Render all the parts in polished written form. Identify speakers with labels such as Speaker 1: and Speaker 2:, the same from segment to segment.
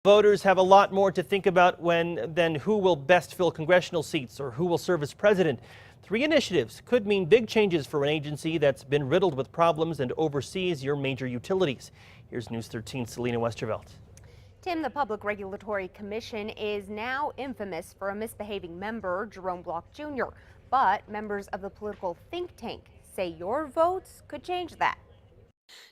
Speaker 1: Voters have a lot more to think about than who will best fill congressional seats or who will serve as president. 3 initiatives could mean big changes for an agency that's been riddled with problems and oversees your major utilities. Here's News 13's Selena Westervelt.
Speaker 2: Tim, the Public Regulatory Commission is now infamous for a misbehaving member, Jerome Block Jr. But members of the political think tank say your votes could change that.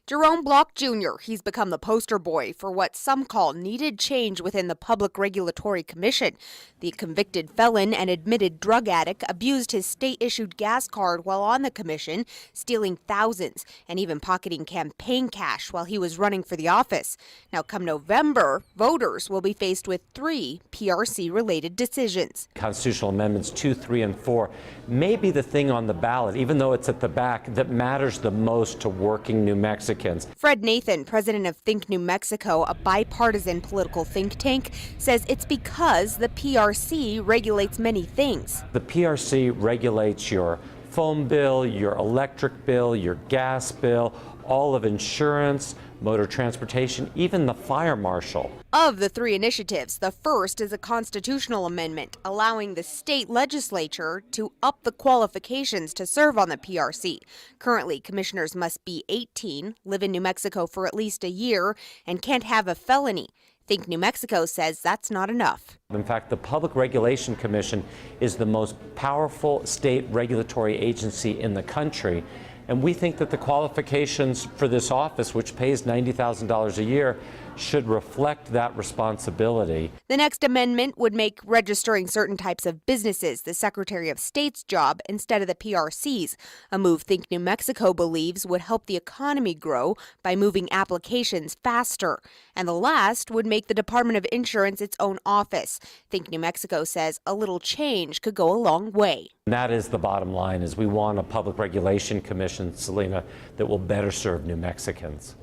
Speaker 2: Jerome Block Jr., he's become the poster boy for what some call needed change within the Public Regulatory Commission. The convicted felon and admitted drug addict abused his state-issued gas card while on the commission, stealing thousands and even pocketing campaign cash while he was running for the office. Now, come November, voters will be faced with 3 PRC-related decisions.
Speaker 3: Constitutional Amendments 2, 3, and 4 may be the thing on the ballot, even though it's at the back, that matters the most to working New Mexicans.
Speaker 2: Fred Nathan, president of Think New Mexico, a bipartisan political think tank, says it's because the PRC regulates many things.
Speaker 3: The PRC regulates your phone bill, your electric bill, your gas bill, all of insurance, motor transportation, even the fire marshal.
Speaker 2: Of the 3 initiatives, the first is a constitutional amendment allowing the state legislature to up the qualifications to serve on the PRC. Currently, commissioners must be 18, live in New Mexico for at least a year, and can't have a felony. Think New Mexico says that's not enough.
Speaker 3: In fact, the Public Regulation Commission is the most powerful state regulatory agency in the country. And we think that the qualifications for this office, which pays $90,000 a year, should reflect that responsibility.
Speaker 2: The next amendment would make registering certain types of businesses the Secretary of State's job instead of the PRC's, a move Think New Mexico believes would help the economy grow by moving applications faster. And the last would make the Department of Insurance its own office. Think New Mexico says a little change could go a long way.
Speaker 3: And that is the bottom line, is we want a Public Regulation Commission, Selena, that will better serve New Mexicans.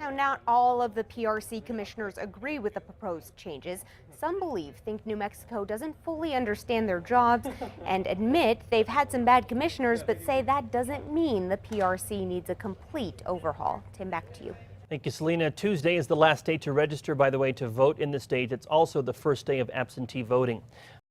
Speaker 2: Now, not all of the PRC commissioners agree with the proposed changes. Some believe Think New Mexico doesn't fully understand their jobs and admit they've had some bad commissioners, but say that doesn't mean the PRC needs a complete overhaul. Tim, back to you.
Speaker 1: Thank you, Selena. Tuesday is the last day to register, by the way, to vote in the state. It's also the first day of absentee voting.